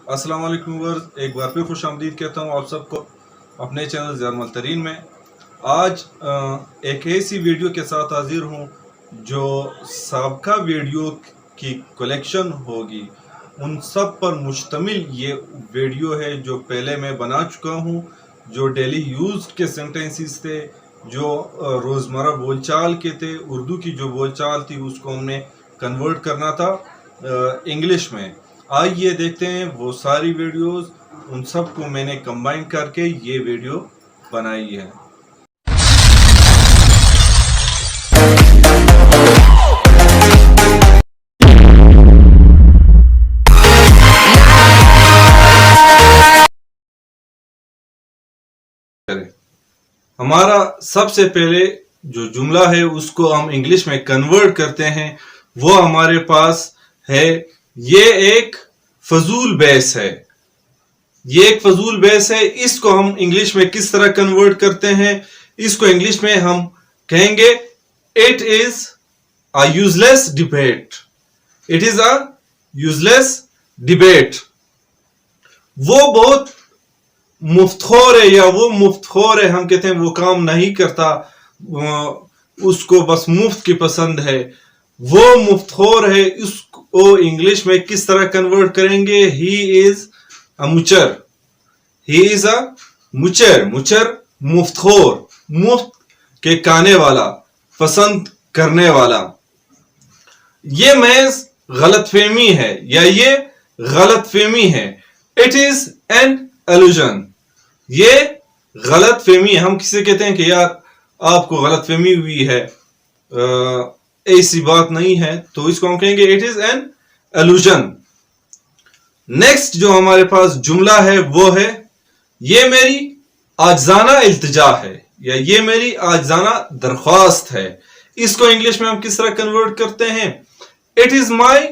अस्सलाम वालेकुम व्यूअर्स, एक बार फिर खुश आमदीद कहता हूँ आप सबको अपने चैनल ज़रमल तरीन में। आज एक ऐसी वीडियो के साथ हाजिर हूँ जो साबका वीडियो की कलेक्शन होगी, उन सब पर मुश्तमिल ये वीडियो है जो पहले मैं बना चुका हूँ। जो डेली यूज़ के सेंटेंसेस थे, जो रोज़मर्रा बोलचाल के थे, उर्दू की जो बोलचाल थी उसको हमने कन्वर्ट करना था इंग्लिश में। आइए देखते हैं वो सारी वीडियोस, उन सब को मैंने कंबाइन करके ये वीडियो बनाई है। हमारा सबसे पहले जो जुमला है उसको हम इंग्लिश में कन्वर्ट करते हैं, वो हमारे पास है ये एक फजूल बहस है। ये एक फजूल बहस है, इसको हम इंग्लिश में किस तरह कन्वर्ट करते हैं? इसको इंग्लिश में हम कहेंगे it is a useless debate. It is a useless debate. वो बहुत मुफ्तखोर है या वो मुफ्तखोर है, हम कहते हैं वो काम नहीं करता, उसको बस मुफ्त की पसंद है, वो मुफ्तखोर है। इसको इंग्लिश में किस तरह कन्वर्ट करेंगे? He is a मुचर। He is a मुचर। मुचर मुफ्तखोर, मुफ्त के खाने वाला, पसंद करने वाला। ये महज गलतफहमी है या ये गलतफहमी है। It is an illusion. ये गलतफहमी। हम किसे कहते हैं कि यार आपको गलतफहमी हुई है, ऐसी बात नहीं है, तो इसको हम कहेंगे इट इज एन एलुजन। नेक्स्ट जो हमारे पास जुमला है वो है ये मेरी आजाना इल्तिजा है या ये मेरी आजाना दरख्वास्त है। इसको इंग्लिश में हम किस तरह कन्वर्ट करते हैं? It is my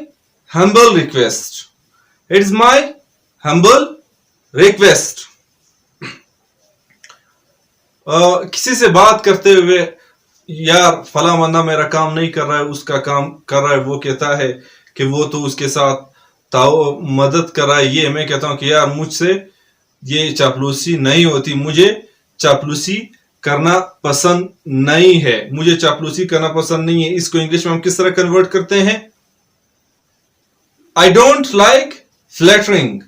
humble request. It is my humble request. किसी से बात करते हुए यार फला बंदा मेरा काम नहीं कर रहा है, उसका काम कर रहा है, वो कहता है कि वो तो उसके साथ मदद कर रहा है। ये मैं कहता हूं कि यार मुझसे ये चापलूसी नहीं होती, मुझे चापलूसी करना पसंद नहीं है, मुझे चापलूसी करना पसंद नहीं है। इसको इंग्लिश में हम किस तरह कन्वर्ट करते हैं? I don't like flattering.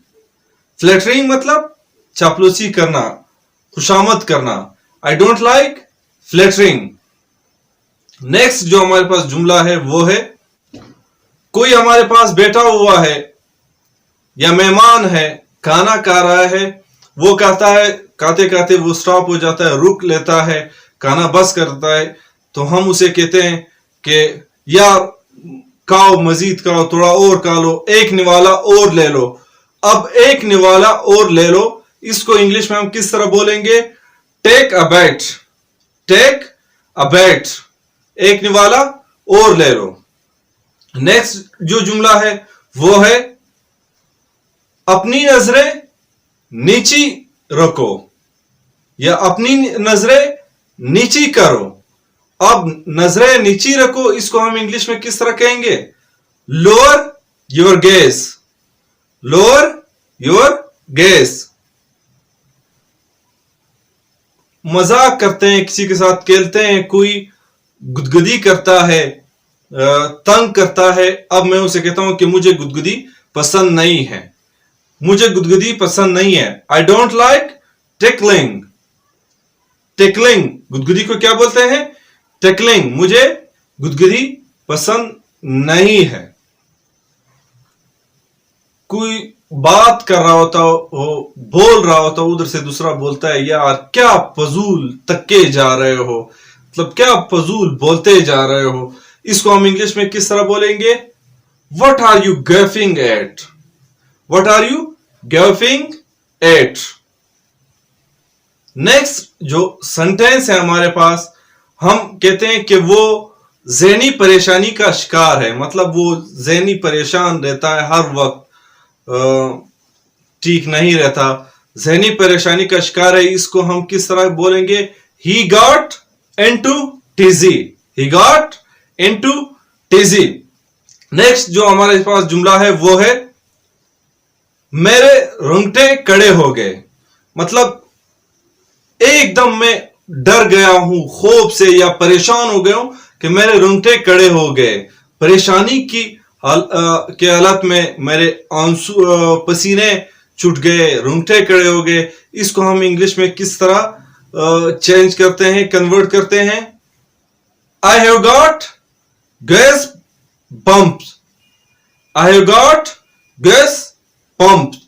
Flattering मतलब चापलूसी करना, खुशामद करना। I don't like flattering. Next जो हमारे पास जुमला है वो है कोई हमारे पास बैठा हुआ है या मेहमान है, खाना खा रहा है, वो कहता है, खाते खाते वो स्टॉप हो जाता है, रुक लेता है, खाना बस करता है, तो हम उसे कहते हैं कि यार खाओ, मजीद खाओ, थोड़ा और खा लो, एक निवाला और ले लो। अब एक निवाला और ले लो, इसको इंग्लिश में हम किस तरह बोलेंगे? Take a bite. Take a bite. एक निवाला और ले लो। नेक्स्ट जो जुमला है वो है अपनी नजरें नीची रखो या अपनी नजरें नीची करो। अब नजरें नीची रखो, इसको हम इंग्लिश में किस तरह कहेंगे? Lower your gauge. Lower your gauge. मजाक करते हैं, किसी के साथ खेलते हैं, कोई गुदगुदी करता है, तंग करता है, अब मैं उसे कहता हूं कि मुझे गुदगुदी पसंद नहीं है, मुझे गुदगुदी पसंद नहीं है। आई डोंट लाइक टिकलिंग। टिकलिंग, गुदगुदी को क्या बोलते हैं? टिकलिंग। मुझे गुदगुदी पसंद नहीं है। कोई बात कर रहा होता हो, बोल रहा होता, उधर से दूसरा बोलता है यार क्या फजूल तक्के जा रहे हो, मतलब क्या फजूल बोलते जा रहे हो। इसको हम इंग्लिश में किस तरह बोलेंगे? What are you gaffing at. What are you gaffing at. Next जो सेंटेंस है हमारे पास, हम कहते हैं कि वो ज़हनी परेशानी का शिकार है, मतलब वो ज़हनी परेशान रहता है, हर वक्त ठीक नहीं रहता, ज़हनी परेशानी का शिकार है। इसको हम किस तरह बोलेंगे? He got into tizzy. He got into tizzy. Next जो हमारे पास जुमला है वो है मेरे रोंगटे कड़े हो गए, मतलब एकदम मैं डर गया हूं खौफ से या परेशान हो गया हूं कि मेरे रोंगटे कड़े हो गए। परेशानी की के हालत में मेरे आंसू पसीने छूट गए, रोंगटे खड़े हो गए। इसको हम इंग्लिश में किस तरह चेंज करते हैं, कन्वर्ट करते हैं? I have got gas bumps. I have got gas pumps.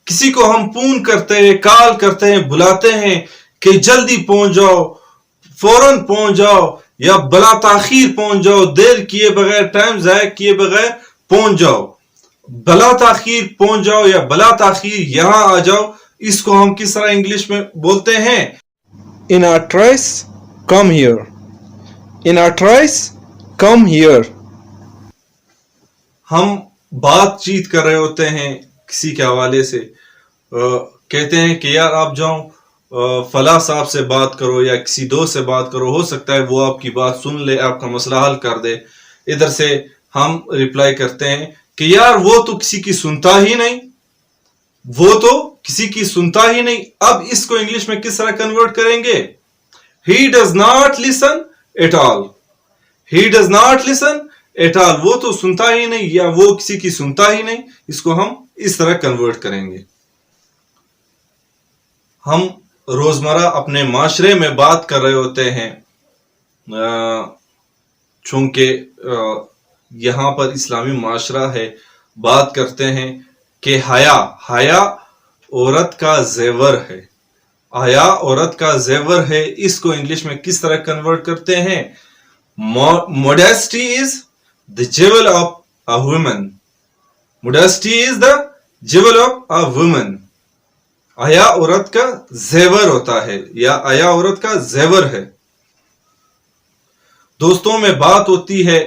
किसी को हम फोन करते हैं, कॉल करते हैं, बुलाते हैं कि जल्दी पहुंच जाओ, फौरन पहुंच जाओ, या बला ताखीर पहुंच जाओ, देर किए बगैर, टाइम जाया किए बगैर पहुंच जाओ। बला ताखीर पहुंच जाओ या बला ताखीर यहां आ जाओ, इसको हम किस तरह इंग्लिश में बोलते हैं? In our trace come here. In our trace come here. हम बातचीत कर रहे होते हैं किसी के हवाले से, कहते हैं कि यार आप जाओ फला साहब से बात करो या किसी दोस्त से बात करो, हो सकता है वो आपकी बात सुन ले, आपका मसला हल कर दे। इधर से हम रिप्लाई करते हैं कि यार वो तो किसी की सुनता ही नहीं, वो तो किसी की सुनता ही नहीं। अब इसको इंग्लिश में किस तरह कन्वर्ट करेंगे? He does not listen at all. He does not listen at all, वो तो सुनता ही नहीं या वो किसी की सुनता ही नहीं। इसको हम इस तरह कन्वर्ट करेंगे। हम रोजमर्रा अपने माशरे में बात कर रहे होते हैं, चूंकि यहां पर इस्लामी माशरा है, बात करते हैं कि हया औरत का जेवर है। हया औरत का जेवर है, इसको इंग्लिश में किस तरह कन्वर्ट करते हैं? Modesty is the jewel of a woman. Modesty is the jewel of a woman. हया औरत का जेवर होता है या हया औरत का जेवर है। दोस्तों में बात होती है,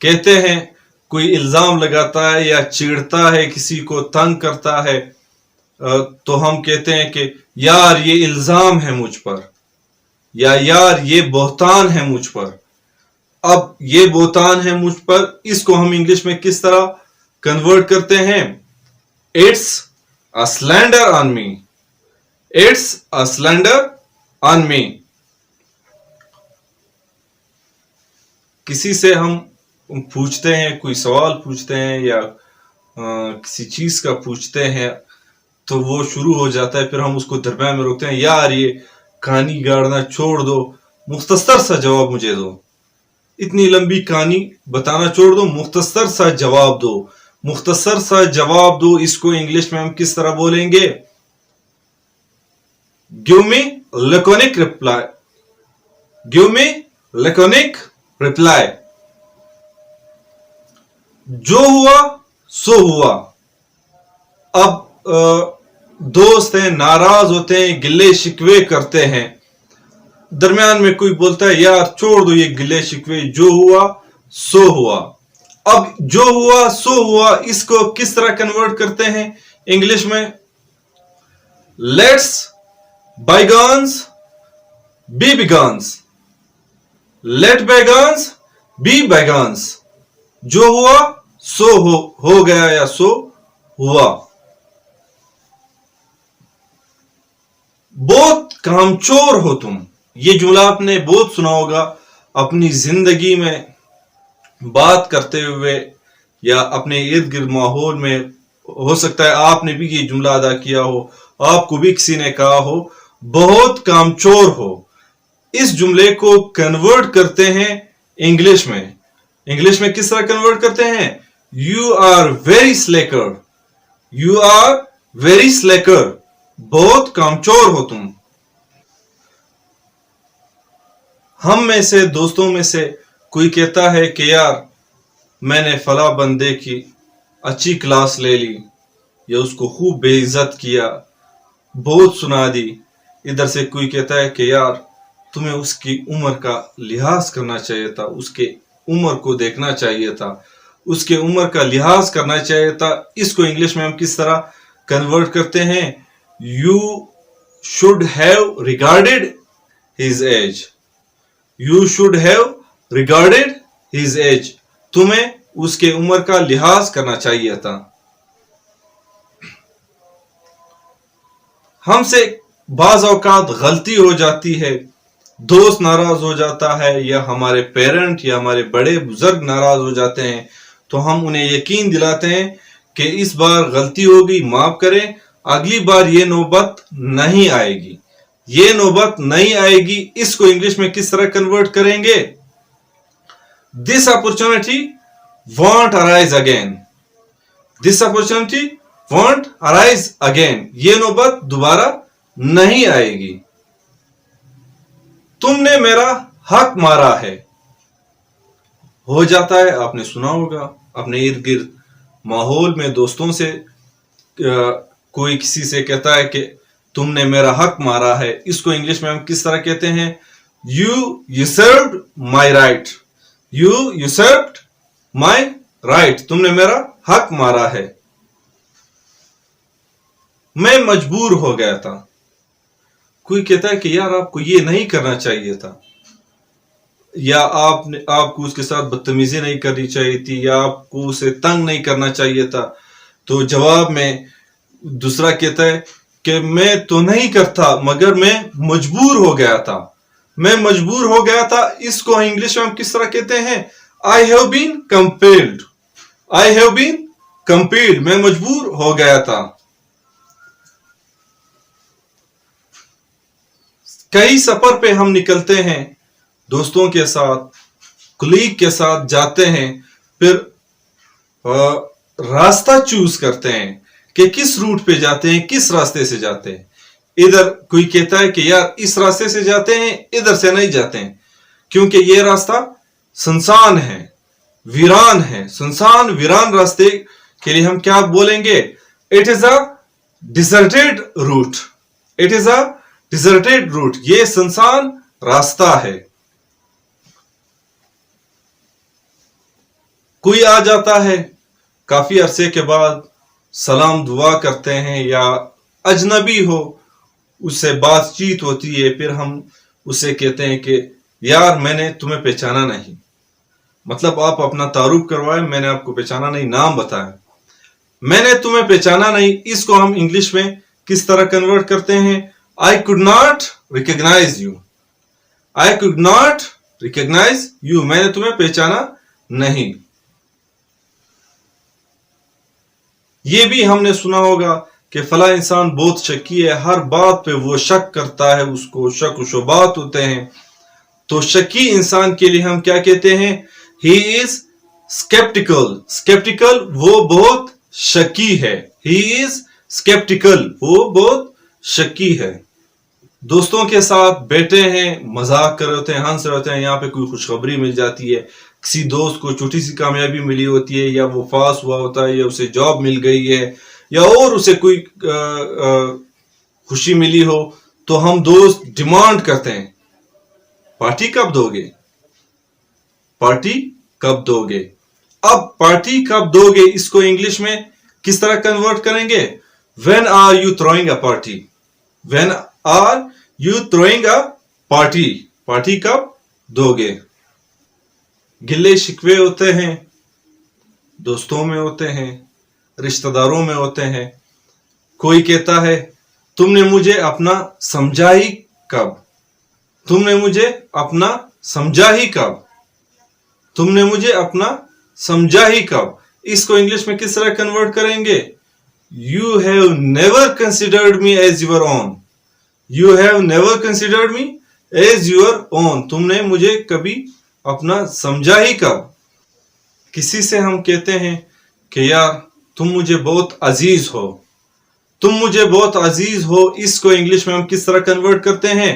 कहते हैं कोई इल्जाम लगाता है या चिढ़ता है, किसी को तंग करता है, तो हम कहते हैं कि यार ये इल्जाम है मुझ पर, या यार ये बोहतान है मुझ पर। अब ये बोहतान है मुझ पर, इसको हम इंग्लिश में किस तरह कन्वर्ट करते हैं? It's a slander on me. It's a slander on me. किसी से हम पूछते हैं, कोई सवाल पूछते हैं या किसी चीज का पूछते हैं, तो वो शुरू हो जाता है, फिर हम उसको दरम्यान में रोकते हैं, यार ये कहानी गाड़ना छोड़ दो, मुख्तसर सा जवाब मुझे दो। इतनी लंबी कहानी बताना छोड़ दो, मुख्तसर सा जवाब दो। मुख्तसर सा जवाब दो, इसको इंग्लिश में हम किस तरह बोलेंगे? Give me laconic reply. Give me laconic reply. जो हुआ सो हुआ। अब दोस्त हैं, नाराज होते हैं, गिले शिकवे करते हैं, दरमियान में कोई बोलता है यार छोड़ दो ये गिले शिकवे, जो हुआ सो हुआ। अब जो हुआ सो हुआ, इसको किस तरह कन्वर्ट करते हैं इंग्लिश में? Let's bygones be bygones. Let bygones be bygones. जो हुआ सो हो गया या सो हुआ। बहुत कामचोर हो तुम, ये जुमला आपने बहुत सुना होगा अपनी जिंदगी में बात करते हुए या अपने इर्द गिर्द माहौल में। हो सकता है आपने भी ये जुमला अदा किया हो, आपको भी किसी ने कहा हो बहुत कामचोर हो। इस जुमले को कन्वर्ट करते हैं इंग्लिश में। इंग्लिश में किस तरह कन्वर्ट करते हैं? You are very slacker. You are very slacker. बहुत कामचोर हो तुम। हम में से, दोस्तों में से कोई कहता है कि यार मैंने फला बंदे की अच्छी क्लास ले ली, या उसको खूब बेइज्जत किया, बहुत सुना दी। इधर से कोई कहता है कि यार तुम्हें उसकी उम्र का लिहाज करना चाहिए था, उसके उम्र को देखना चाहिए था, उसके उम्र का लिहाज करना चाहिए था। इसको इंग्लिश में हम किस तरह कन्वर्ट करते हैं? You should have regarded his age. You should have regarded his age. तुम्हें उसके उम्र का लिहाज करना चाहिए था। हमसे बाज औकात गलती हो जाती है, दोस्त नाराज हो जाता है, या हमारे पेरेंट या हमारे बड़े बुजुर्ग नाराज हो जाते हैं, तो हम उन्हें यकीन दिलाते हैं कि इस बार गलती हो गई, माफ करें, अगली बार ये नौबत नहीं आएगी। ये नौबत नहीं आएगी, इसको इंग्लिश में किस तरह कन्वर्ट करेंगे? This opportunity want arise again. This opportunity want arise again. ये नौबत दोबारा नहीं आएगी। तुमने मेरा हक मारा है। हो जाता है, आपने सुना होगा अपने इर्द गिर्द माहौल में, दोस्तों से कोई किसी से कहता है कि तुमने मेरा हक मारा है। इसको इंग्लिश में हम किस तरह कहते हैं? You usurped my right. You usurped my right. तुमने मेरा हक मारा है। मैं मजबूर हो गया था। कोई कहता है कि यार आपको ये नहीं करना चाहिए था, या आपको उसके साथ बदतमीजी नहीं करनी चाहिए थी, या आपको उसे तंग नहीं करना चाहिए था। तो जवाब में दूसरा कहता है कि मैं तो नहीं करता, मगर मैं मजबूर हो गया था। मैं मजबूर हो गया था, इसको इंग्लिश में हम किस तरह कहते हैं? I have been compelled. I have been compelled. मैं मजबूर हो गया था। कई सफर पे हम निकलते हैं, दोस्तों के साथ, कुलीग के साथ जाते हैं, फिर रास्ता चूज करते हैं कि किस रूट पे जाते हैं, किस रास्ते से जाते हैं। इधर कोई कहता है कि यार इस रास्ते से जाते हैं, इधर से नहीं जाते हैं, क्योंकि ये रास्ता सुनसान है, वीरान है। सुनसान वीरान रास्ते के लिए हम क्या बोलेंगे? It is a deserted route. It is a deserted route. ये सुनसान रास्ता है। कोई आ जाता है, काफी अरसे के बाद सलाम दुआ करते हैं, या अजनबी हो, उससे बातचीत होती है, फिर हम उससे कहते हैं कि यार मैंने तुम्हें पहचाना नहीं। मतलब आप अपना तारुफ करवाए, मैंने आपको पहचाना नहीं, नाम बताया, मैंने तुम्हें पहचाना नहीं। इसको हम इंग्लिश में किस तरह कन्वर्ट करते हैं? I could not recognise you. I could not recognise you. मैंने तुम्हें पहचाना नहीं। ये भी हमने सुना होगा कि फला इंसान बहुत शक्की है, हर बात पे वो शक करता है, उसको शक व शुबात होते हैं। तो शक्की इंसान के लिए हम क्या कहते हैं? He is sceptical. स्केप्टिकल, वो बहुत शक्की है। ही इज स्केप्टिकल, वो बहुत शक्की है। दोस्तों के साथ बैठे हैं, मजाक कर रहे होते हैं, हंस रहे होते हैं, यहाँ पे कोई खुशखबरी मिल जाती है, किसी दोस्त को छोटी सी कामयाबी मिली होती है, या वो पास हुआ होता है, या उसे जॉब मिल गई है, या और उसे कोई खुशी मिली हो, तो हम दोस्त डिमांड करते हैं, पार्टी कब दोगे? पार्टी कब दोगे? अब पार्टी कब दोगे इसको इंग्लिश में किस तरह कन्वर्ट करेंगे? When are you throwing a party? When are you throwing a party? Party कब दोगे? गिले शिकवे होते हैं, दोस्तों में होते हैं, रिश्तेदारों में होते हैं। कोई कहता है तुमने मुझे अपना समझा ही कब? तुमने मुझे अपना समझा ही कब? तुमने मुझे अपना समझा ही कब? इसको इंग्लिश में किस तरह कन्वर्ट करेंगे? You have never considered me as your own. You have never considered me as your own. तुमने मुझे कभी अपना समझा ही कब? किसी से हम कहते हैं कि यार तुम मुझे बहुत अजीज हो, तुम मुझे बहुत अजीज हो। इसको इंग्लिश में हम किस तरह कन्वर्ट करते हैं?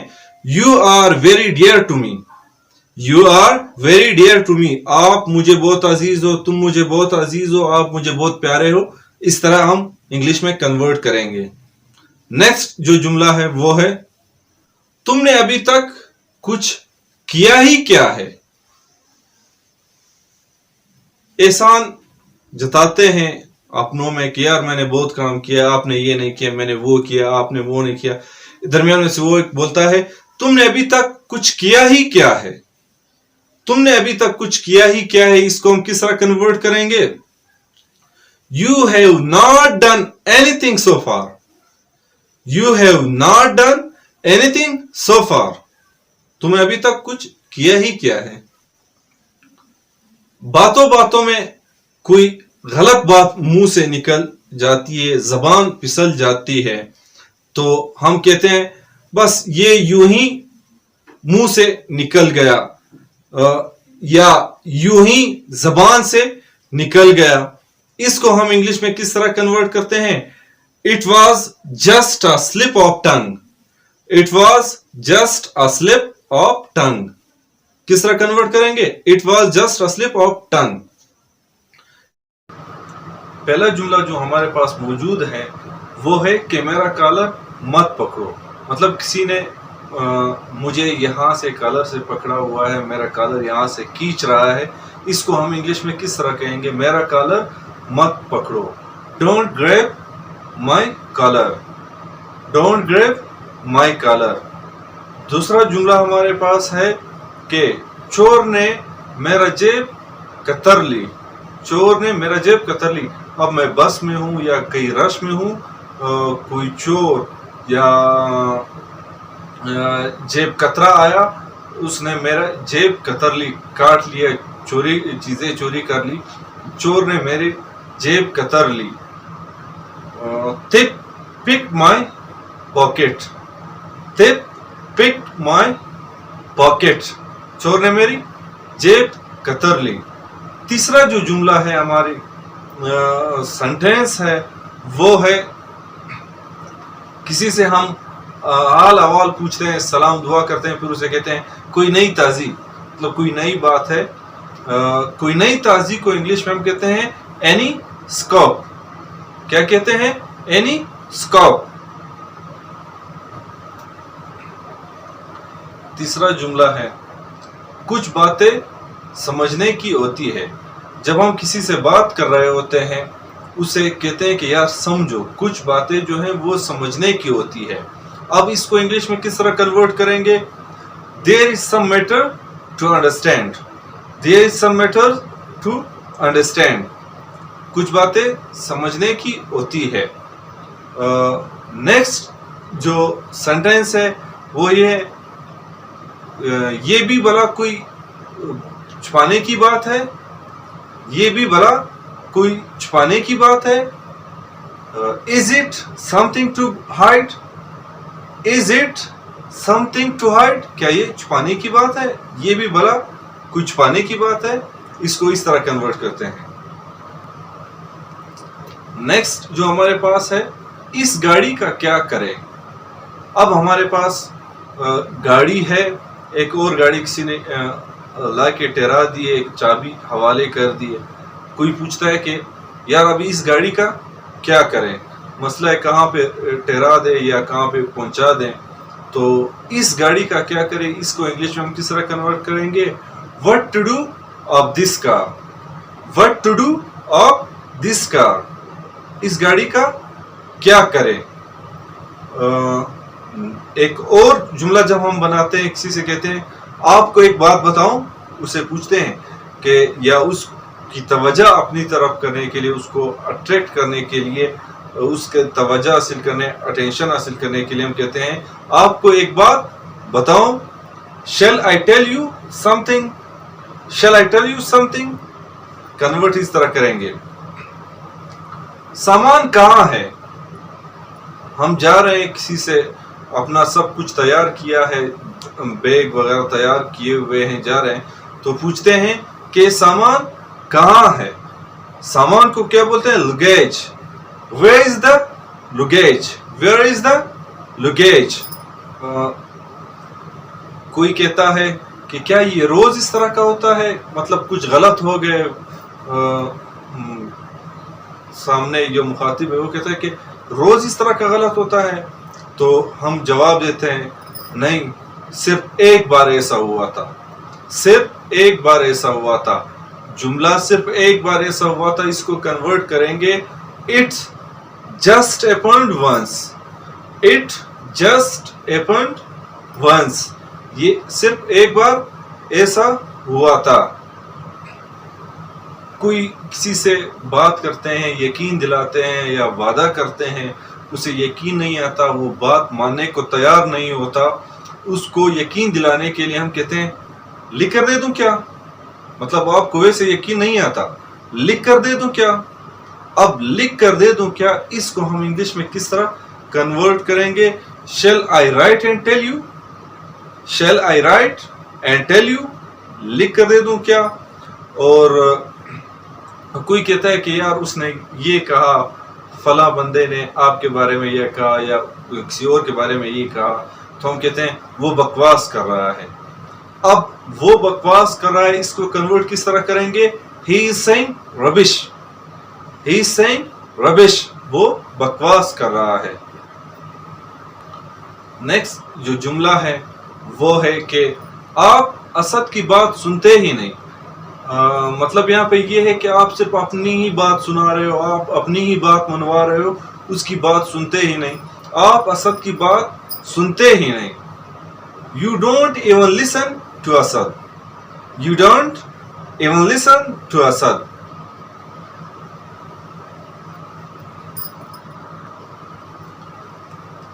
You are very dear to me. You are very dear to me. आप मुझे बहुत अजीज हो, तुम मुझे बहुत अजीज हो, आप मुझे बहुत प्यारे हो। इस तरह हम इंग्लिश में कन्वर्ट करेंगे। नेक्स्ट जो जुमला है वो है तुमने अभी तक कुछ किया ही क्या है। एहसान जताते हैं अपनों में कि यार मैंने बहुत काम किया, आपने ये नहीं किया, मैंने वो किया, आपने वो नहीं किया। दरमियान में से वो एक बोलता है तुमने अभी तक कुछ किया ही क्या है। तुमने अभी तक कुछ किया ही क्या है, इसको हम किस तरह कन्वर्ट करेंगे? You have not done anything so far. You have not done anything so far. तुमने अभी तक कुछ किया ही क्या है। बातों बातों में कोई गलत बात मुंह से निकल जाती है, जबान फिसल जाती है, तो हम कहते हैं बस ये यूं ही मुंह से निकल गया, या यूं ही जबान से निकल गया। इसको हम इंग्लिश में किस तरह कन्वर्ट करते हैं? It was just a slip of tongue. It was just a slip of tongue. किस तरह कन्वर्ट करेंगे? It was just a slip of tongue. पहला जुमला जो हमारे पास मौजूद है वो है कि मेरा कॉलर मत पकड़ो। मतलब किसी ने मुझे यहाँ से कॉलर से पकड़ा हुआ है, मेरा कॉलर यहाँ से खींच रहा है। इसको हम इंग्लिश में किस तरह कहेंगे? मेरा कॉलर मत पकड़ो। Don't grab my collar. Don't grab my collar. दूसरा जुमला हमारे पास है कि चोर ने मेरा जेब कतर ली। चोर ने मेरा जेब कतर ली। अब मैं बस में हूँ या कहीं रश में हूँ, कोई चोर या जेब कतरा आया, उसने मेरा जेब कतर ली, काट लिया, चोरी चीजें चोरी कर ली। चोर ने मेरी जेब कतर ली। Thief pick my pocket. Thief pick my pocket. चोर ने मेरी जेब कतर ली। तीसरा जो जुमला है हमारी सेंटेंस है वो है किसी से हम हाल अहवाल पूछते हैं, सलाम दुआ करते हैं, फिर उसे कहते हैं कोई नई ताज़ी। मतलब कोई नई बात है। कोई नई ताज़ी को इंग्लिश में हम कहते हैं एनी स्कॉप। क्या कहते हैं? Any scope. तीसरा जुमला है कुछ बातें समझने की होती है। जब हम किसी से बात कर रहे होते हैं उसे कहते हैं कि यार समझो। कुछ बातें जो हैं वो समझने की होती है। अब इसको इंग्लिश में किस तरह कन्वर्ट करेंगे? There is some matter to understand. There is some matter to understand. कुछ बातें समझने की होती है। नेक्स्ट जो सेंटेंस है वो ये है, ये भी भला कोई छुपाने की बात है। ये भी भला कोई छुपाने की बात है। Is it something to hide. Is it something to hide. क्या ये छुपाने की बात है? ये भी भला कोई छुपाने की बात है। इसको इस तरह कन्वर्ट करते हैं। नेक्स्ट जो हमारे पास है, इस गाड़ी का क्या करें। अब हमारे पास गाड़ी है, एक और गाड़ी किसी ने ला के ठहरा दी है, एक चाबी हवाले कर दी है। कोई पूछता है कि यार अभी इस गाड़ी का क्या करें, मसला है कहाँ पे ठहरा दे या कहाँ पे पहुंचा दें। तो इस गाड़ी का क्या करें, इसको इंग्लिश में हम किस तरह कन्वर्ट करेंगे? What to do of this car. What to do of this car. इस गाड़ी का क्या करें। एक और जुमला जब हम बनाते हैं, किसी से कहते हैं आपको एक बात बताऊं, उसे पूछते हैं कि या उसकी तवज्जो अपनी तरफ करने के लिए, उसको अट्रैक्ट करने के लिए, उसके तवज्जो हासिल करने, अटेंशन हासिल करने के लिए हम कहते हैं आपको एक बात बताऊं। Shall I tell you something. Shall I tell you something. Convert इस तरह करेंगे। सामान कहाँ है। हम जा रहे हैं, किसी से अपना सब कुछ तैयार किया है, बैग वगैरह तैयार किए हुए हैं, जा रहे हैं, तो पूछते हैं कि सामान कहाँ है। सामान को क्या बोलते हैं? Luggage. Where is the luggage. Where is the luggage. कोई कहता है कि क्या ये रोज इस तरह का होता है, मतलब कुछ गलत हो गए। सामने जो मुखातिब है वो कहता है कि रोज इस तरह का गलत होता है, तो हम जवाब देते हैं नहीं, सिर्फ एक बार ऐसा हुआ था। सिर्फ एक बार ऐसा हुआ था। जुमला सिर्फ एक बार ऐसा हुआ था, इसको कन्वर्ट करेंगे it's just happened once. It just happened once. ये सिर्फ एक बार ऐसा ہوا تھا. کوئی کسی سے بات کرتے ہیں, یقین دلاتے ہیں یا وعدہ کرتے ہیں, اسے یقین نہیں آتا, وہ بات ماننے کو تیار نہیں ہوتا, اس کو یقین دلانے کے لیے ہم کہتے ہیں لکھ کر دے دوں کیا. مطلب آپ کو ویسے یقین نہیں آتا, لکھ کر دے دوں کیا. اب لکھ کر دے دوں کیا, اس کو ہم انگلش میں کس طرح کنورٹ کریں گے؟ shall I write and tell you, shall I write and tell you, لکھ کر دے دوں کیا. اور کوئی کہتا ہے کہ یار اس نے یہ کہا, فلاں بندے نے آپ کے بارے میں یہ کہا یا کسی اور کے بارے میں یہ کہا, تو ہم کہتے ہیں وہ بکواس کر رہا ہے. اب وہ بکواس کر رہا ہے, اس کو کنورٹ کس طرح کریں گے؟ he is saying rubbish, he is saying rubbish, وہ بکواس کر رہا ہے. نیکسٹ جو جملہ ہے وہ ہے کہ آپ اسد کی بات سنتے ہی نہیں. مطلب یہاں پہ یہ ہے کہ آپ صرف اپنی ہی بات سنا رہے ہو, آپ اپنی ہی بات منوا رہے ہو, اس کی بات سنتے ہی نہیں. آپ اسد کی بات سنتے ہی نہیں. You don't even listen to Asad. You don't even listen to Asad.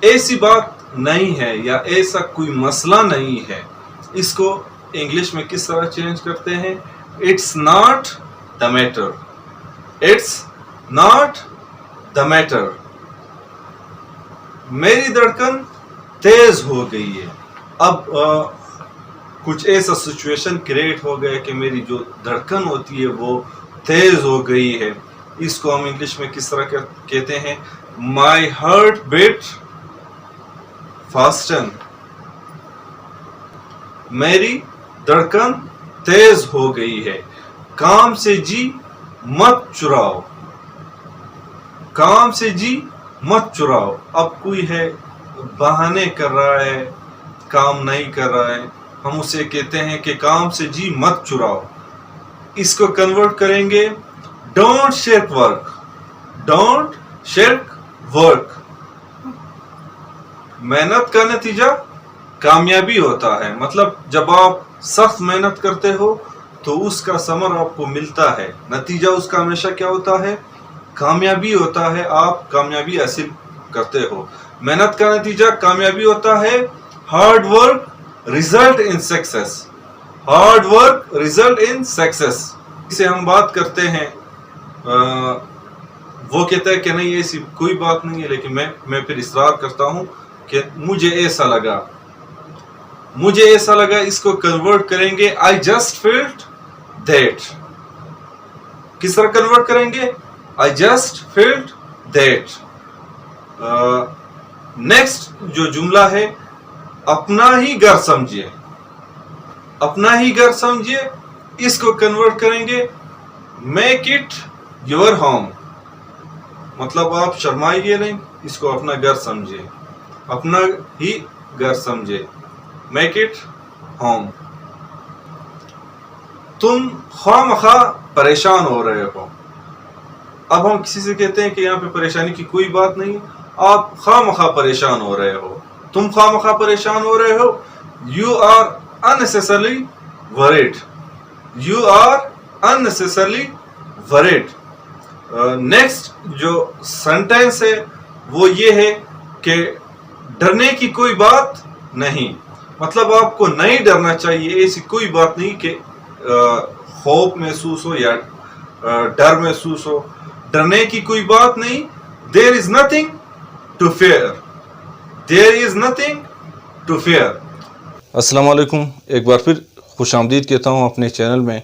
ایسی بات نہیں ہے یا ایسا کوئی مسئلہ نہیں ہے. اس کو انگلش میں کس طرح چینج کرتے ہیں؟ It's not the matter. It's not the matter. میری دھڑکن تیز ہو گئی ہے. اب کچھ ایسا سچویشن کریٹ ہو گیا کہ میری جو دھڑکن ہوتی ہے وہ تیز ہو گئی ہے. اس کو ہم انگلش میں کس طرح کہتے ہیں؟ My heart beat fasten. میری دھڑکن تیز ہو گئی ہے. کام سے جی مت چراؤ, کام سے جی مت چراؤ. اب کوئی ہے بہانے کر رہا ہے, کام نہیں کر رہا ہے, ہم اسے کہتے ہیں کہ کام سے جی مت چراؤ. اس کو کنورٹ کریں گے ڈونٹ شرک ورک, ڈونٹ شرک ورک. محنت کا نتیجہ کامیابی ہوتا ہے. مطلب جب آپ سخت محنت کرتے ہو تو اس کا ثمر آپ کو ملتا ہے, نتیجہ اس کا ہمیشہ کیا ہوتا ہے؟ کامیابی ہوتا ہے. آپ کامیابی حاصل کرتے ہو, محنت کا نتیجہ کامیابی ہوتا ہے. Hard work result in success, hard work result in success. اسے ہم بات کرتے ہیں, وہ کہتا ہے کہ نہیں ایسی کوئی بات نہیں ہے, لیکن میں پھر اصرار کرتا ہوں کہ مجھے ایسا لگا, مجھے ایسا لگا. اس کو کنورٹ کریں گے I just felt that. کس طرح کنورٹ کریں گے؟ I just felt that. Next جو جملہ ہے اپنا ہی گھر سمجھیے, اپنا ہی گھر سمجھیے. اس کو کنورٹ کریں گے make it your home. مطلب آپ شرمائیے نہیں, اس کو اپنا گھر سمجھے, اپنا ہی گھر سمجھے. Make it home. تم خواہ مخواہ پریشان ہو رہے ہو. اب ہم کسی سے کہتے ہیں کہ یہاں پہ پریشانی کی کوئی بات نہیں, آپ خواہ مخواہ پریشان ہو رہے ہو, تم خواہ مخواہ پریشان ہو رہے ہو. You are unnecessarily worried. You are unnecessarily worried. Next جو سینٹینس ہے وہ یہ ہے کہ ڈرنے کی کوئی بات نہیں. مطلب آپ کو نہیں ڈرنا چاہیے, ایسی کوئی بات نہیں کہ خوف محسوس ہو یا ڈر محسوس ہو. ڈرنے کی کوئی بات نہیں. There is nothing to fear. There is nothing to fear. السلام علیکم, ایک بار پھر خوش آمدید کہتا ہوں اپنے چینل میں.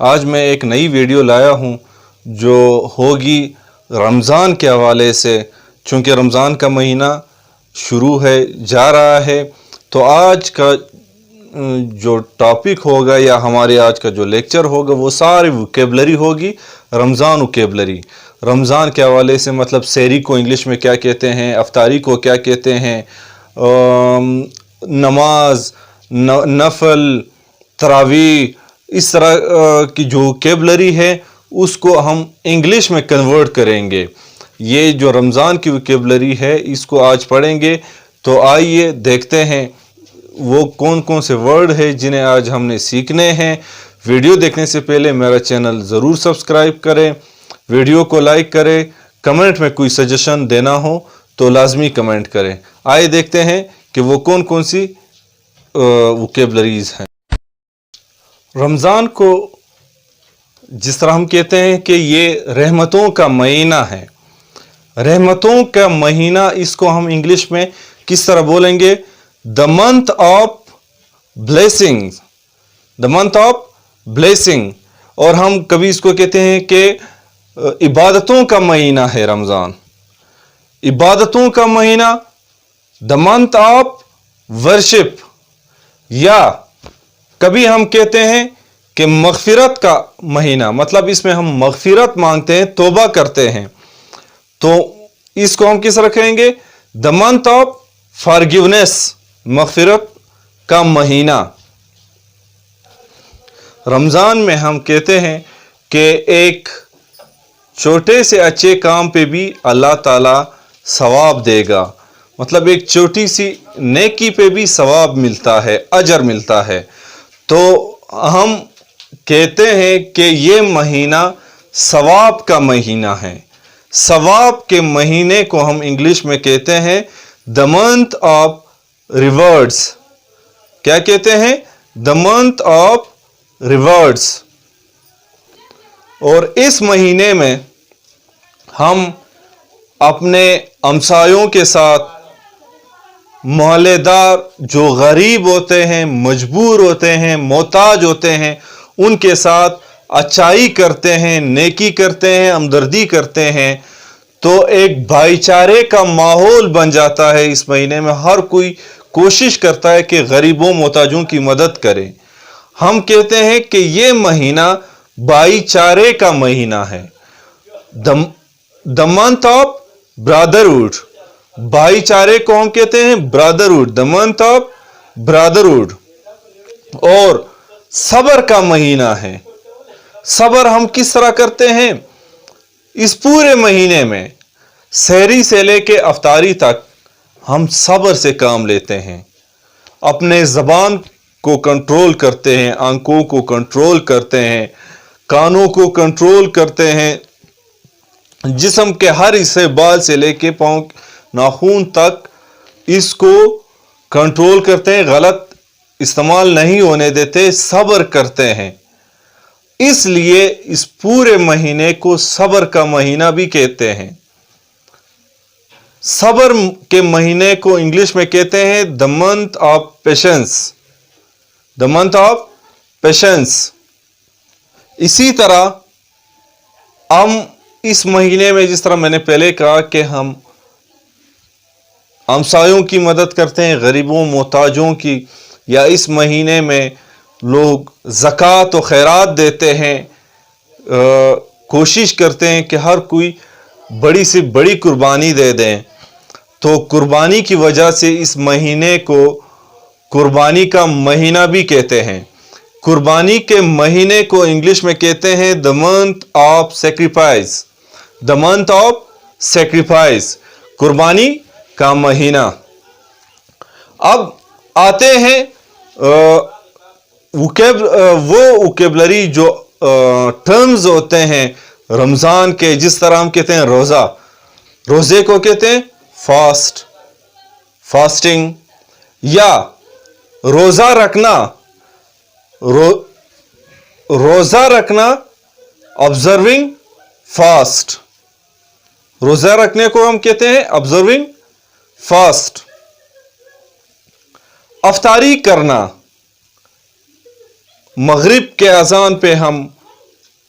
آج میں ایک نئی ویڈیو لایا ہوں جو ہوگی رمضان کے حوالے سے. چونکہ رمضان کا مہینہ شروع ہے, جا رہا ہے, تو آج کا جو ٹاپک ہوگا یا ہمارے آج کا جو لیکچر ہوگا وہ ساری ووکیبلری ہوگی, رمضان ووکیبلری. رمضان کے حوالے سے مطلب سحری کو انگلش میں کیا کہتے ہیں, افطاری کو کیا کہتے ہیں, نماز, نفل, تراویح, اس طرح کی جو ووکیبلری ہے اس کو ہم انگلش میں کنورٹ کریں گے. یہ جو رمضان کی ووکیبلری ہے اس کو آج پڑھیں گے. تو آئیے دیکھتے ہیں वो कौन कौन से वर्ड है जिन्हें आज हमने सीखने हैं। वीडियो देखने से पहले मेरा चैनल ज़रूर सब्सक्राइब करें, वीडियो को लाइक करें, कमेंट में कोई सजेशन देना हो तो लाजमी कमेंट करें। आइए देखते हैं कि वो कौन कौन सी वोकेबलरीज हैं। रमज़ान को जिस तरह हम कहते हैं कि ये रहमतों का महीना है, रहमतों का महीना, इसको हम इंग्लिश में किस तरह बोलेंगे? The month of blessing, the month of blessing. और हम कभी इसको कहते हैं कि इबादतों का महीना है रमज़ान, इबादतों का महीना, द मंथ ऑफ वर्शिप। या कभी हम कहते हैं कि मगफिरत का महीना, मतलब इसमें हम मगफिरत मांगते हैं, तौबा करते हैं, तो इसको हम किस रखेंगे? द मंथ ऑफ फॉरगिवनेस, मगफिरत का महीना। रमज़ान में हम कहते हैं कि एक छोटे से अच्छे काम पे भी अल्लाह ताला सवाब देगा, मतलब एक छोटी सी नेकी पे भी सवाब मिलता है, अजर मिलता है। तो हम कहते हैं कि ये महीना सवाब का महीना है। सवाब के महीने को हम इंग्लिश में कहते हैं द मंथ ऑफ रिवॉर्ड्स। क्या कहते हैं? The month of rewards. और इस महीने में हम अपने हमसायों के साथ, मोहल्लेदार जो गरीब होते हैं, मजबूर होते हैं, मोहताज होते हैं, उनके साथ अच्छाई करते हैं, नेकी करते हैं, हमदर्दी करते हैं, तो एक भाईचारे का माहौल बन जाता है। इस महीने में हर कोई कोशिश करता है कि गरीबों मोहताजों की मदद करे। हम कहते हैं कि ये महीना भाईचारे का महीना है, द मंथ ऑफ ब्रदरहुड। भाईचारे को हम कहते हैं brotherhood, the month of brotherhood. और सब्र का महीना है। सब्र हम किस तरह करते हैं? इस पूरे महीने में सहरी से लेके अफ्तारी तक हम सब्र से काम लेते हैं, अपने ज़बान को कंट्रोल करते हैं, आंखों को कंट्रोल करते हैं, कानों को कंट्रोल करते हैं, जिस्म के हर हिस्से, बाल से लेके पांव नाखून तक, इसको कंट्रोल करते हैं, गलत इस्तेमाल नहीं होने देते, सब्र करते हैं। इसलिए इस पूरे महीने को सब्र का महीना भी कहते हैं। सब्र के महीने को इंग्लिश में कहते हैं the month of patience, the month of patience. इसी तरह हम इस महीने में, जिस तरह मैंने पहले कहा कि हम हमसायों की मदद करते हैं, गरीबों मोहताजों की, या इस महीने में लोग ज़कात और खैरात देते हैं, कोशिश करते हैं कि हर कोई बड़ी से बड़ी कुर्बानी दे दें। तो कुर्बानी की वजह से इस महीने को कुर्बानी का महीना भी कहते हैं। कुर्बानी के महीने को इंग्लिश में कहते हैं the month of sacrifice, the month of sacrifice, कुर्बानी का महीना। अब आते हैं वो वोकेबलरी जो टर्म्स होते हैं रमज़ान के, जिस तरह हम कहते हैं रोज़ा, रोज़े को कहते हैं फास्ट, फास्टिंग, या रोज़ा रखना, रोज़ा रखना ऑब्जर्विंग फास्ट। रोज़ा रखने को हम कहते हैं ऑब्जर्विंग फास्ट। अफ्तारी करना, मगरिब के अजान पे हम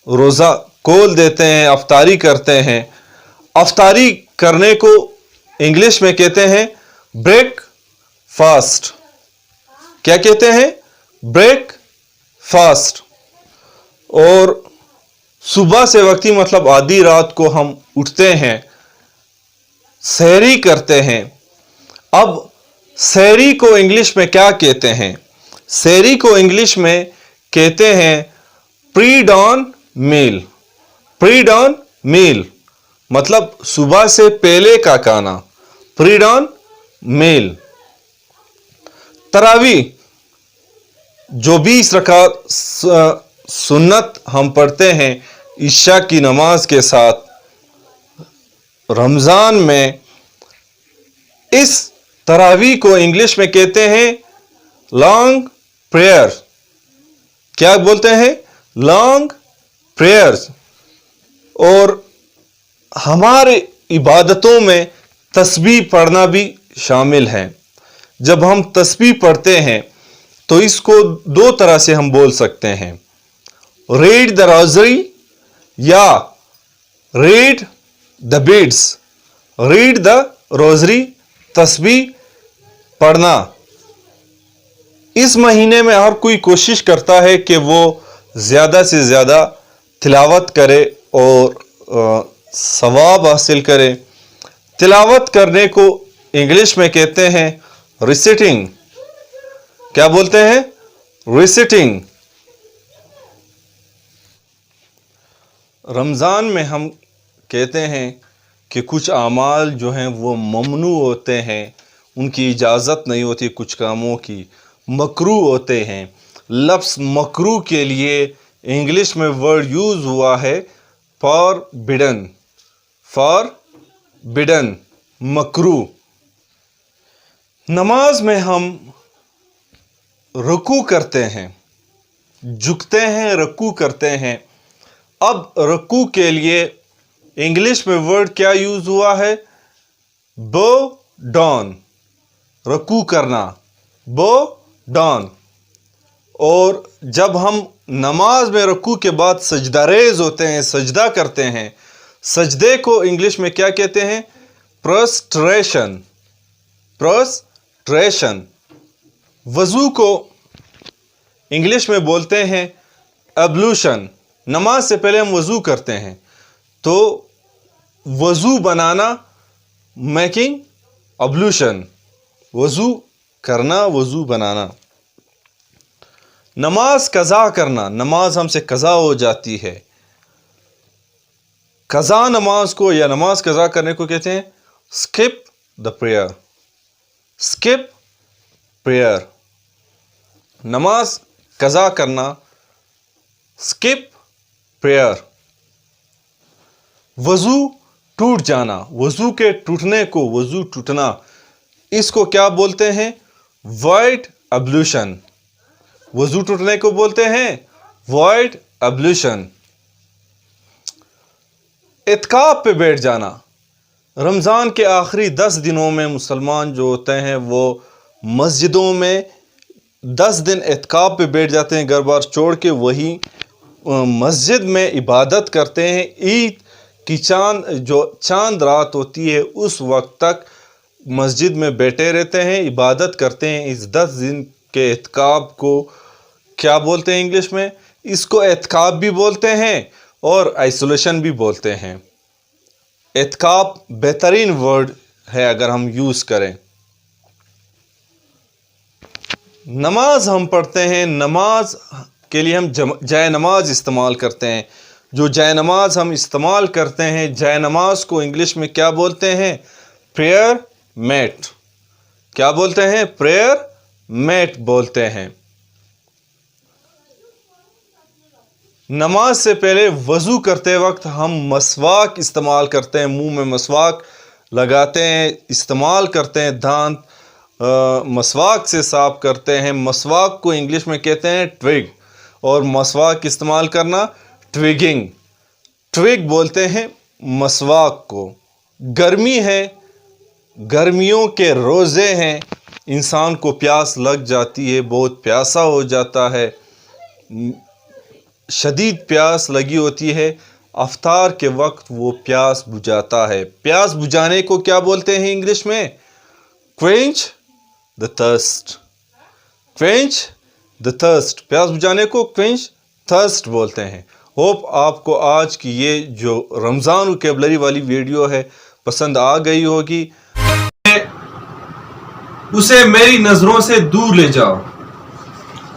रोज़ा खोल देते हैं, अफ्तारी करते हैं। अफ्तारी करने को इंग्लिश में कहते हैं ब्रेक फास्ट। क्या कहते हैं? Breakfast. और सुबह से वक्ती, मतलब आधी रात को हम उठते हैं, सहरी करते हैं। अब सहरी को इंग्लिश में क्या कहते हैं? सहरी को इंग्लिश में कहते हैं प्री डॉन मील। प्री डॉन मील मतलब सुबह से पहले का खाना, प्री डॉन मील। तरावी जो 20 रकात सुन्नत हम पढ़ते हैं इशा की नमाज के साथ रमज़ान में, इस तरावी को इंग्लिश में कहते हैं लॉन्ग प्रेयर। क्या बोलते हैं? Long prayers. और हमारे इबादतों में तस्बीह पढ़ना भी शामिल है। जब हम तस्बीह पढ़ते हैं तो इसको दो तरह से हम बोल सकते हैं, रीड द रोज़री या read the beads. Read the rosary, तस्बीह पढ़ना। इस महीने में हर कोई कोशिश करता है कि वो ज़्यादा से ज़्यादा तिलावत करे और सवाब हासिल करे। तिलावत करने को इंग्लिश में कहते हैं रिसिटिंग। क्या बोलते हैं? रिसिटिंग। रमज़ान में हम कहते हैं कि कुछ आमाल जो हैं वो ममनू होते हैं, उनकी इजाज़त नहीं होती, कुछ कामों की मकरू होते हैं। लफ्ज़ मकरू के लिए इंग्लिश में वर्ड यूज़ हुआ है फॉरबिडन। फॉरबिडन, मकरू। नमाज में हम रुकू करते हैं, झुकते हैं, रुकू करते हैं। अब रुकू के लिए इंग्लिश में वर्ड क्या यूज हुआ है? बो डाउन। रुकू करना, बो डाउन। और जब हम नमाज में रुकू के बाद सजदा रेज होते हैं, सजदा करते हैं, सजदे को इंग्लिश में क्या कहते हैं? प्रोस्ट्रेशन। प्रोस्ट्रेशन। वज़ू को इंग्लिश में बोलते हैं एब्लूशन। नमाज से पहले हम वज़ू करते हैं तो वज़ू बनाना, मेकिंग एब्लूशन। वज़ू करना, वज़ू बनाना। नमाज कज़ा करना, नमाज हमसे कज़ा हो जाती है। कज़ा नमाज को या नमाज कज़ा करने को कहते हैं skip the prayer. Skip prayer. नमाज कज़ा करना, स्किप प्रेयर। वज़ू टूट जाना, वज़ू के टूटने को, वज़ू टूटना, इसको क्या बोलते हैं? वॉइड एब्लूशन। वज़ू टूटने को बोलते हैं वॉइड एब्लूशन। इत्काफ पे बैठ जाना। रमज़ान के आखिरी 10 दिनों में मुसलमान जो होते हैं वो मस्जिदों में 10 दिन इत्काफ पे बैठ जाते हैं, घर बार छोड़ के वही मस्जिद में इबादत करते हैं। ईद की चांद रात होती है उस वक्त तक मस्जिद में बैठे रहते हैं, इबादत करते हैं। इस 10 दिन के इत्काफ को क्या बोलते हैं इंग्लिश में? इसको इत्काफ भी बोलते हैं और आइसोलेशन भी बोलते हैं। इत्काफ बेहतरीन वर्ड है अगर हम यूज़ करें। नमाज हम पढ़ते हैं, नमाज के लिए हम जाए नमाज इस्तेमाल करते हैं। जो जाए नमाज हम इस्तेमाल करते हैं, जाए नमाज को इंग्लिश में क्या बोलते हैं? Prayer mat. क्या बोलते हैं? प्रेयर मैट बोलते हैं। नमाज से पहले वज़ू करते वक्त हम मसवाक इस्तेमाल करते हैं, मुंह में मसवाक लगाते हैं, इस्तेमाल करते हैं, दांत मसवाक से साफ करते हैं। मसवाक को इंग्लिश में कहते हैं ट्विग, और मसवाक इस्तेमाल करना ट्विगिंग। ट्विग बोलते हैं मसवाक को। गर्मी है, गर्मियों के रोज़े हैं, इंसान को प्यास लग जाती है, बहुत प्यासा हो जाता है, शदीद प्यास लगी होती है। अफ्तार के वक्त वो प्यास बुझाता है। प्यास बुझाने को क्या बोलते हैं इंग्लिश में? Quench the thirst. Quench the thirst. प्यास बुझाने को क्वेंच थर्स्ट बोलते हैं। होप आपको आज की ये जो रमज़ान वोकैबुलरी वाली वीडियो है पसंद आ गई होगी। उसे मेरी नजरों से दूर ले जाओ।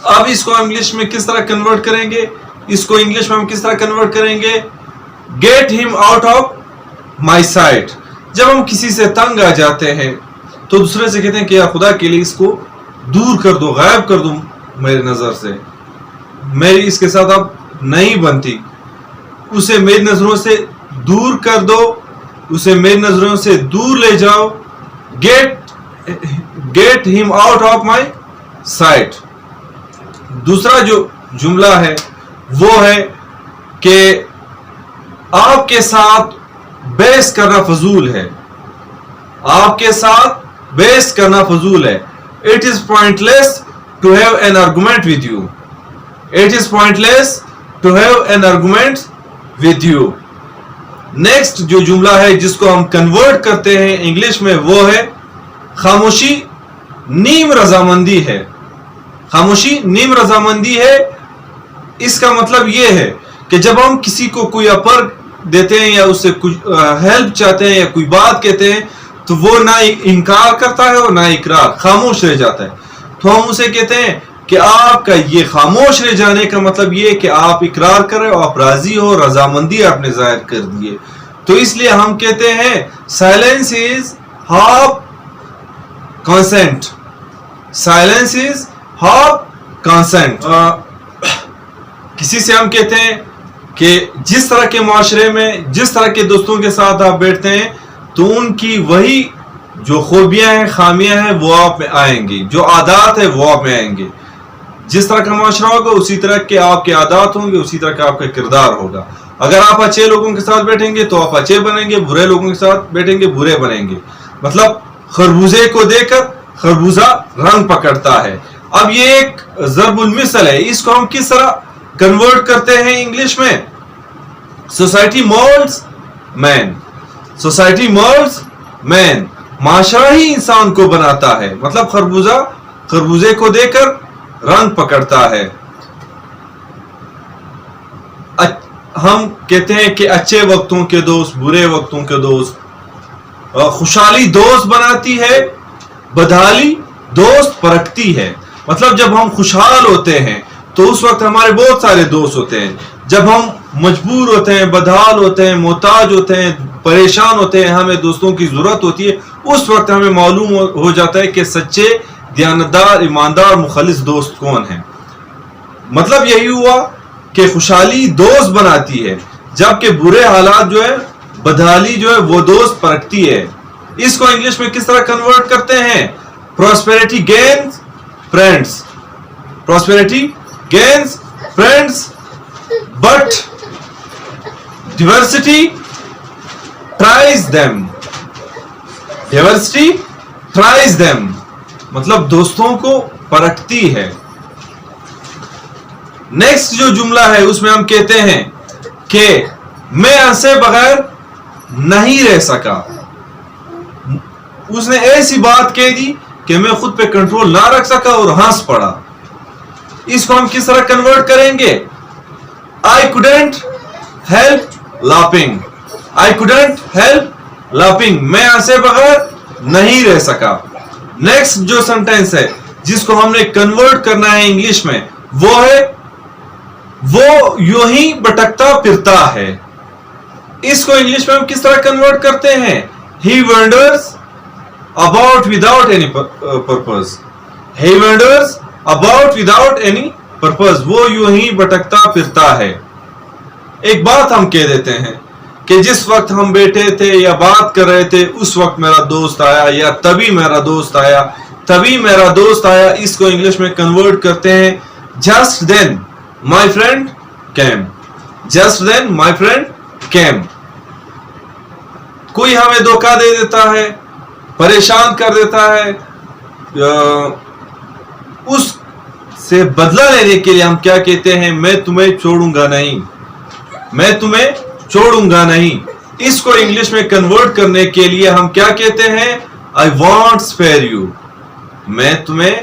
अब इसको इंग्लिश में किस तरह कन्वर्ट करेंगे? इसको इंग्लिश में हम किस तरह कन्वर्ट करेंगे? Get him out of my site. जब हम किसी से तंग आ जाते हैं तो दूसरे से कहते हैं कि या खुदा के लिए इसको دور کر دو, غائب کر دو میری نظر سے, میری اس کے ساتھ اب نہیں بنتی, اسے میری نظروں سے دور کر دو, اسے میری نظروں سے دور لے جاؤ. گیٹ ہم آؤٹ آف مائی سائٹ. دوسرا جو جملہ ہے وہ ہے کہ آپ کے ساتھ بحث کرنا فضول ہے. آپ کے ساتھ بحث کرنا فضول ہے. It is pointless to have an argument with you. It is pointless to have an argument with you. Next جو جملہ ہے جس کو ہم کنورٹ کرتے ہیں انگلش میں وہ ہے خاموشی نیم رضامندی ہے. خاموشی نیم رضامندی ہے. اس کا مطلب یہ ہے کہ جب ہم کسی کو کوئی اپر دیتے ہیں یا اس سے کچھ ہیلپ چاہتے ہیں یا کوئی بات کہتے ہیں تو وہ نہ انکار کرتا ہے اور نہ اقرار, خاموش رہ جاتا ہے. تو ہم اسے کہتے ہیں کہ آپ کا یہ خاموش رہ جانے کا مطلب یہ کہ آپ اقرار کریں اور آپ راضی ہو, رضامندی آپ نے ظاہر کر دیے. تو اس لیے ہم کہتے ہیں silence is half consent. Silence is half consent. کسی سے ہم کہتے ہیں کہ جس طرح کے معاشرے میں جس طرح کے دوستوں کے ساتھ آپ بیٹھتے ہیں تو ان کی وہی جو خوبیاں ہیں, خامیاں ہیں وہ آپ میں آئیں گی, جو عادات ہیں وہ آپ میں آئیں گے. جس طرح کا معاشرہ ہوگا اسی طرح کے آپ کے عادات ہوں گے, اسی طرح کا آپ کا کردار ہوگا. اگر آپ اچھے لوگوں کے ساتھ بیٹھیں گے تو آپ اچھے بنیں گے, برے لوگوں کے ساتھ بیٹھیں گے برے بنیں گے. مطلب خربوزے کو دے کر خربوزہ رنگ پکڑتا ہے. اب یہ ایک ضرب المثل ہے. اس کو ہم کس طرح کنورٹ کرتے ہیں انگلش میں؟ سوسائٹی مولڈز مین. سوسائٹی مولڈز مین. معاشرہ ہی انسان کو بناتا ہے. مطلب خربوزہ خربوزے کو دے کر رنگ پکڑتا ہے. ہم کہتے ہیں کہ اچھے وقتوں کے دوست, برے وقتوں کے دوست. خوشحالی دوست بناتی ہے, بدحالی دوست پرکھتی ہے. مطلب جب ہم خوشحال ہوتے ہیں تو اس وقت ہمارے بہت سارے دوست ہوتے ہیں. جب ہم مجبور ہوتے ہیں, بدحال ہوتے ہیں, محتاج ہوتے ہیں, پریشان ہوتے ہیں, ہمیں دوستوں کی ضرورت ہوتی ہے, اس وقت ہمیں معلوم ہو جاتا ہے کہ سچے, دیانتدار, ایماندار, مخلص دوست کون ہیں. مطلب یہی ہوا کہ خوشحالی دوست بناتی ہے جبکہ برے حالات جو ہے, بدحالی جو ہے وہ دوست پرکھتی ہے. اس کو انگلش میں کس طرح کنورٹ کرتے ہیں؟ Prosperity gains friends. Prosperity gains friends but diversity tries them. Diversity tries them مطلب دوستوں کو پرکھتی ہے. نیکسٹ جو جملہ ہے اس میں ہم کہتے ہیں کہ میں ہنسے بغیر نہیں رہ سکا. اس نے ایسی بات کہہ دی کہ میں خود پہ کنٹرول نہ رکھ سکا اور ہنس پڑا. اس کو ہم کس طرح کنورٹ کریں گے؟ I couldn't help laughing. I couldn't help laughing. میں ہنسے بغیر نہیں رہ سکا. نیکسٹ جو سینٹینس ہے جس کو ہم نے کنورٹ کرنا ہے انگلش میں وہ ہے وہ یوں ہی بھٹکتا پھرتا ہے. اس کو انگلش میں ہم کس طرح کنورٹ کرتے ہیں؟ He wanders about without any purpose. He wanders about without any purpose. وہ یوں ہی بھٹکتا پھرتا ہے. ایک بات ہم کہہ دیتے ہیں کہ جس وقت ہم بیٹھے تھے یا بات کر رہے تھے اس وقت میرا دوست آیا, یا تبھی میرا دوست آیا, تبھی میرا دوست آیا. اس کو انگلش میں کنورٹ کرتے ہیں just then my friend came. just then my friend came. کوئی ہمیں دھوکہ دے دیتا ہے, پریشان کر دیتا ہے, اس سے بدلہ لینے کے لیے ہم کیا کہتے ہیں؟ میں تمہیں چھوڑوں گا نہیں. میں تمہیں چھوڑوں گا نہیں. اس کو انگلش میں کنورٹ کرنے کے لیے ہم کیا کہتے ہیں؟ I won't spare you. میں تمہیں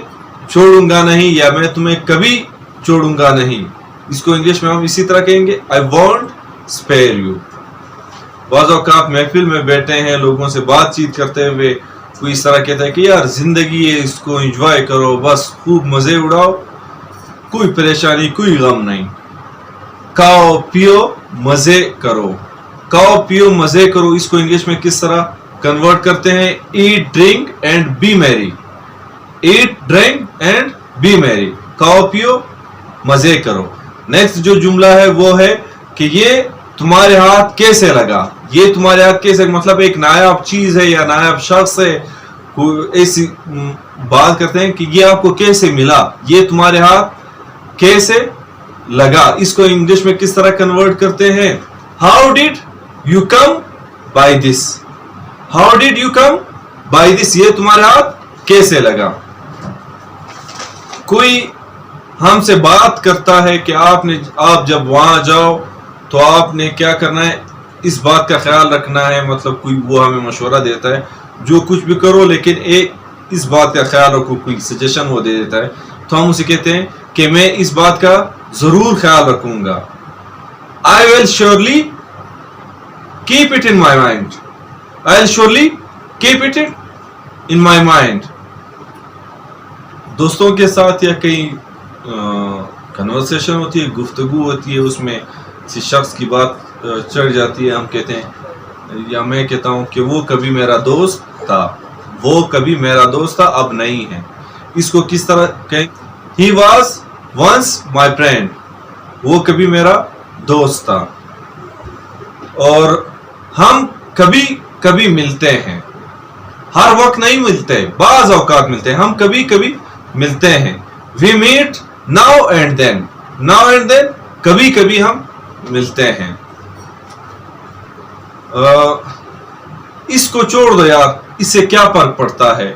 چھوڑوں گا نہیں یا میں تمہیں کبھی چھوڑوں گا نہیں. اس کو انگلش میں ہم اسی طرح کہیں گے I won't spare you. بعض اوقات محفل میں بیٹھے ہیں, لوگوں سے بات چیت کرتے ہوئے کوئی اس طرح کہتا ہے کہ یار زندگی ہے, اس کو انجوائے کرو, بس خوب مزے اڑاؤ, کوئی پریشانی کوئی غم نہیں, کھاؤ پیو مزے کرو, کھاؤ پیو مزے کرو. اس کو انگلش میں کس طرح کنورٹ کرتے ہیں؟ ایٹ ڈرنک اینڈ بی میری. eat, drink and be merry. खाओ पियो मजे करो. नेक्स्ट जो जुमला है वो है कि ये तुम्हारे हाथ कैसे लगा. ये तुम्हारे हाथ कैसे मतलब एक नायाब चीज है या नायाब शख्स है, कोई ऐसी बात करते हैं कि ये आपको कैसे मिला, ये तुम्हारे हाथ कैसे लगा. इसको इंग्लिश में किस तरह कन्वर्ट करते हैं? How did you come by this. How did you come by this, ये तुम्हारे हाथ कैसे लगा. कोई हमसे बात करता है कि आप जब वहां जाओ तो आपने क्या करना है, इस बात का ख्याल रखना है. मतलब कोई वो हमें मशवरा देता है जो कुछ भी करो लेकिन एक इस बात का ख्याल रखो, कोई सजेशन वो दे देता है तो हम उसे कहते हैं कि मैं इस बात का जरूर ख्याल रखूंगा. I will surely keep it in my mind. I will surely keep it in my mind. दोस्तों के साथ या कहीं कन्वर्सेशन होती है, गुफ्तगू होती है, उसमें किसी शख्स की बात चढ़ जाती है, हम कहते हैं या मैं कहता हूं कि वो कभी मेरा दोस्त था, वो कभी मेरा दोस्त था अब नहीं है. इसको किस तरह कहें? He was once my friend. वो कभी मेरा दोस्त था. और हम कभी कभी मिलते हैं, हर वक्त नहीं मिलते, बाज औकात मिलते हैं, हम कभी कभी मिलते हैं. We meet now and then. Now and then कभी कभी हम मिलते हैं. इसको छोड़ दो यार, इससे क्या फर्क पड़ता है,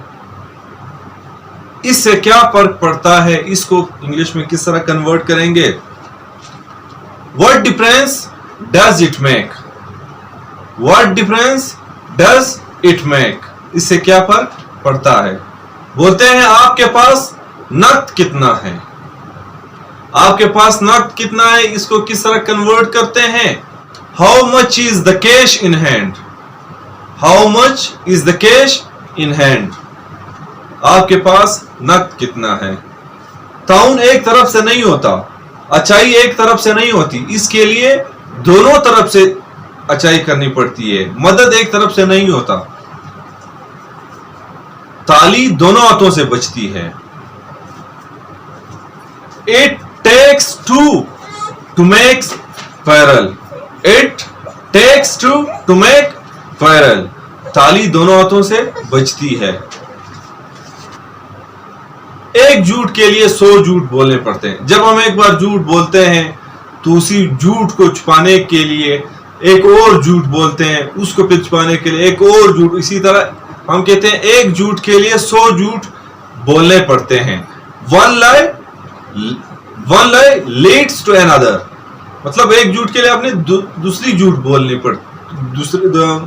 इससे क्या फर्क पड़ता है. इसको इंग्लिश में किस तरह कन्वर्ट करेंगे? What difference does it make. What difference does it make, इससे क्या फर्क पड़ता है. बोलते हैं आपके पास नकद कितना है. आपके पास नकद कितना है, इसको किस तरह कन्वर्ट करते हैं? How much is the cash in hand. How much is the cash in hand. आपके पास नकद कितना है. ताउन एक तरफ से नहीं होता, अच्छाई एक तरफ से नहीं होती, इसके लिए दोनों तरफ से अच्छाई करनी पड़ती है. मदद एक तरफ से नहीं होता. ताली दोनों हाथों से बचती है. It takes two to make quarrel. It takes two to make quarrel. ताली दोनों हाथों से बचती है. एक झूठ के लिए 100 झूठ बोलने पड़ते हैं. जब हम एक बार झूठ बोलते हैं तो उसी झूठ को छुपाने के लिए एक और झूठ बोलते हैं, उसको फिर छुपाने के लिए एक और झूठ. इसी तरह हम कहते हैं एक झूठ के लिए 100 झूठ बोलने पड़ते हैं. One lie leads to another. मतलब एक झूठ के लिए आपने दूसरी झूठ बोलनी पड़ती,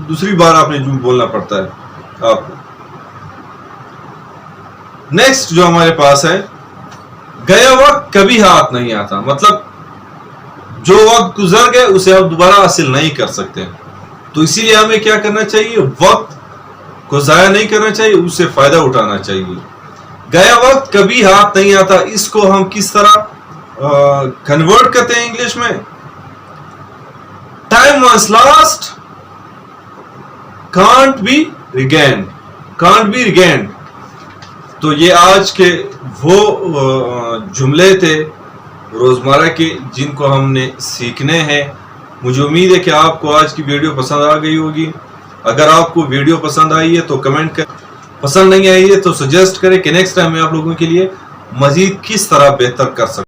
दूसरी बार आपने झूठ बोलना पड़ता है आपको. नेक्स्ट जो हमारे पास है, गया वक्त कभी हाथ नहीं आता. मतलब जो वक्त गुजर गए उसे आप दोबारा हासिल नहीं कर सकते. तो इसीलिए हमें क्या करना चाहिए, वक्त को जाया नहीं करना चाहिए, उससे फायदा उठाना चाहिए. गया वक्त कभी हाथ नहीं आता, इसको हम किस तरह कन्वर्ट करते हैं इंग्लिश में? Time once lost can't be regained. Can't be regained. तो ये आज के वो जुमले थे रोजमर्रा के जिनको हमने सीखने हैं. मुझे उम्मीद है कि आपको आज की वीडियो पसंद आ गई होगी. अगर आपको वीडियो पसंद आई है तो कमेंट कर, पसंद नहीं आई है तो सजेस्ट करें कि नेक्स्ट टाइम मैं आप लोगों के लिए मजीद किस तरह बेहतर कर सकूं.